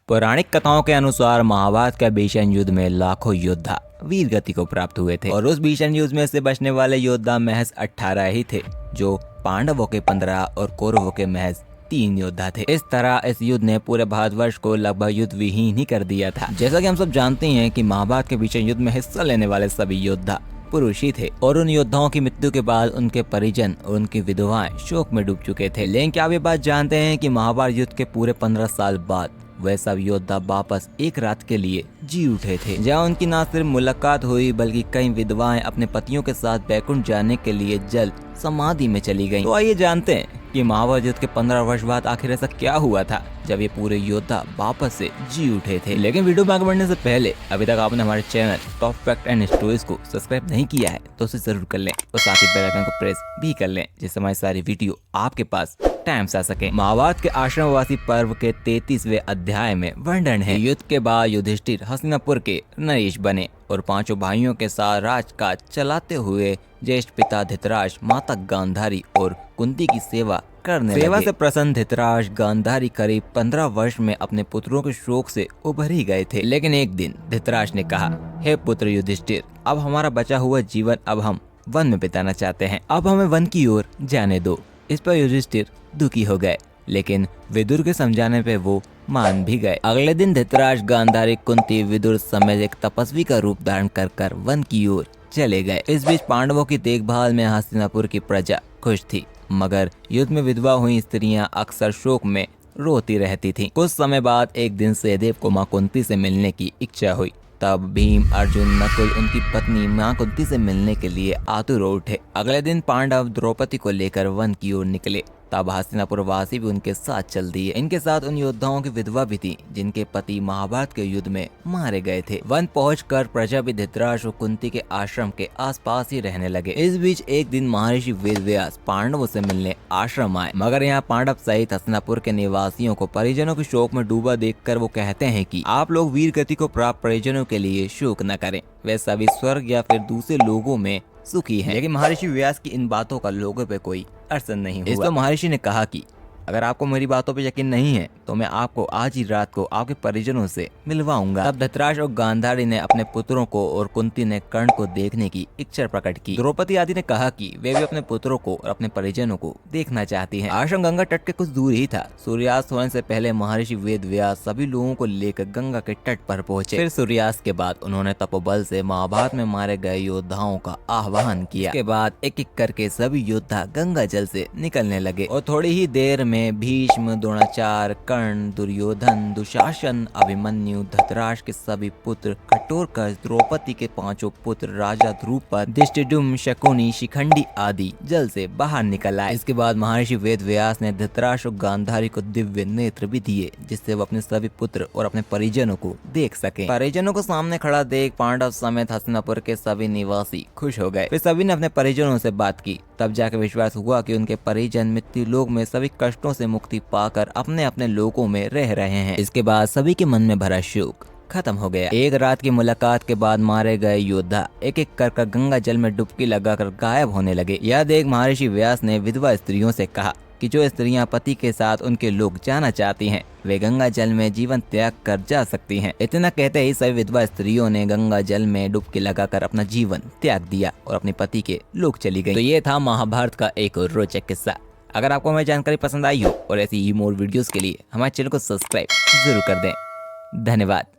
पौराणिक कथाओं के अनुसार महाभारत के भीषण युद्ध में लाखों योद्धा वीर गति को प्राप्त हुए थे और उस भीषण युद्ध में से बचने वाले योद्धा महज 18 ही थे, जो पांडवों के 15 और कौरवों के महज 3 योद्धा थे। इस तरह इस युद्ध ने पूरे भारतवर्ष को लगभग युद्ध विहीन ही कर दिया था। जैसा कि हम सब जानते हैं कि महाभारत के भीषण युद्ध में हिस्सा लेने वाले सभी योद्धा पुरुष ही थे और उन योद्धाओं की मृत्यु के बाद उनके परिजन और उनकी विधवाएं शोक में डूब चुके थे। लेकिन क्या आप ये बात जानते हैं कि महाभारत युद्ध के पूरे 15 साल बाद वह सब योद्धा वापस एक रात के लिए जी उठे थे, जहाँ उनकी न सिर्फ मुलाकात हुई बल्कि कई विधवाएं अपने पतियों के साथ बैकुंठ जाने के लिए जल समाधि में चली गईं। तो आइए जानते हैं कि महाभारत युद्ध के 15 वर्ष बाद आखिर ऐसा क्या हुआ था जब ये पूरे योद्धा वापस से जी उठे थे। लेकिन वीडियो में आगे बढ़ने से पहले अभी तक आपने हमारे channel top fact and stories को सब्सक्राइब नहीं किया है तो उसे जरूर कर लें और साथ ही बेल आइकन को प्रेस भी कर लें, जिससे हमारी सारी वीडियो आपके पास टाइम से आ सके। महाभारत के आश्रमवासी पर्व के 33वें अध्याय में वर्णन है। युद्ध के बाद युधिष्ठिर हस्तिनापुर के नरेश बने और 5 भाइयों के साथ राजकाज चलाते हुए ज्येष्ठ पिता धृतराष्ट्र, माता गांधारी और कुंती की सेवा करने लगे। से प्रसन्न धृतराष्ट्र गांधारी करीब 15 वर्ष में अपने पुत्रों के शोक से उभर ही गए थे। लेकिन एक दिन धृतराष्ट्र ने कहा, हे पुत्र युधिष्ठिर, अब हमारा बचा हुआ जीवन अब हम वन में बिताना चाहते हैं, अब हमें वन की ओर जाने दो। इस पर युधिष्ठिर दुखी हो गए, लेकिन विदुर के समझाने पे वो मान भी गए। अगले दिन धृतराष्ट्र, गांधारी, कुंती, विदुर समेत एक तपस्वी का रूप धारण कर वन की ओर चले गए। इस बीच पांडवों की देखभाल में हस्तिनापुर की प्रजा खुश थी, मगर युद्ध में विधवा हुई स्त्रियां अक्सर शोक में रोती रहती थीं। कुछ समय बाद एक दिन सहदेव को मां कुंती से मिलने की इच्छा हुई। तब भीम, अर्जुन, नकुल उनकी पत्नी मां कुंती से मिलने के लिए आतुर हो उठे। अगले दिन पांडव द्रौपदी को लेकर वन की ओर निकले। तब हस्तिनापुर वासी भी उनके साथ चल दिए। इनके साथ उन योद्धाओं की विधवा भी थी जिनके पति महाभारत के युद्ध में मारे गए थे। वन पहुंचकर प्रजा भी धृतराष्ट्र और कुंती के आश्रम के आसपास ही रहने लगे। इस बीच एक दिन महर्षि वेदव्यास पांडवों से मिलने आश्रम आए, मगर यहाँ पांडव सहित हस्तिनापुर के निवासियों को परिजनों के शोक में डूबा देखकर वो कहते हैं कि आप लोग वीर गति को प्राप्त परिजनों के लिए शोक न करें, वे सभी स्वर्ग या फिर दूसरे लोगों में सुखी हैं। लेकिन महर्षि व्यास की इन बातों का लोगों पे कोई असर नहीं हुआ। इस पर महर्षि ने कहा कि अगर आपको मेरी बातों पे यकीन नहीं है तो मैं आपको आज ही रात को आपके परिजनों से मिलवाऊंगा। तब धृतराष्ट्र और गांधारी ने अपने पुत्रों को और कुंती ने कर्ण को देखने की इच्छा प्रकट की। द्रौपदी आदि ने कहा कि वे भी अपने पुत्रों को और अपने परिजनों को देखना चाहती हैं। आश्रम गंगा तट के कुछ दूर ही था। सूर्यास्त होने से पहले महर्षि वेदव्यास सभी लोगों को लेकर गंगा के तट पर पहुंचे। फिर सूर्यास्त के बाद उन्होंने तपोबल से महाभारत में मारे गए योद्धाओं का आह्वान किया। इसके बाद एक एक करके सभी योद्धा गंगा जल से निकलने लगे और थोड़ी ही देर में भीष्म, द्रोणाचार्य, कर्ण, दुर्योधन, दुशासन, अभिमन्यु, धृतराष्ट्र के सभी पुत्र, कटोरकस, द्रौपदी के 5 पुत्र, राजा द्रुपद, धृष्टद्युम्न, शकुनी, शिखंडी आदि जल से बाहर निकल आए। इसके बाद महर्षि वेदव्यास ने धृतराष्ट्र और गांधारी को दिव्य नेत्र भी दिए, जिससे वो अपने सभी पुत्र और अपने परिजनों को देख सके। परिजनों को सामने खड़ा देख पांडव समेत हस्तिनापुर के सभी निवासी खुश हो गए। फिर सभी ने अपने परिजनों से बात की। तब जाकर विश्वास हुआ कि उनके परिजन मृत्यु लोक में सभी कष्टों से मुक्ति पाकर अपने अपने लोकों में रह रहे हैं। इसके बाद सभी के मन में भरा शोक खत्म हो गया। एक रात की मुलाकात के बाद मारे गए योद्धा एक एक कर गंगा जल में डुबकी लगाकर गायब होने लगे। यह देख महर्षि व्यास ने विधवा स्त्रियों से कहा कि जो स्त्रियां पति के साथ उनके लोग जाना चाहती हैं, वे गंगा जल में जीवन त्याग कर जा सकती हैं। इतना कहते ही सभी विधवा स्त्रियों ने गंगा जल में डुबकी लगाकर अपना जीवन त्याग दिया और अपने पति के लोग चली गईं। तो ये था महाभारत का एक रोचक किस्सा। अगर आपको हमारी जानकारी पसंद आई हो और ऐसी ही मोर वीडियोस के लिए हमारे चैनल को सब्सक्राइब जरूर कर दें। धन्यवाद।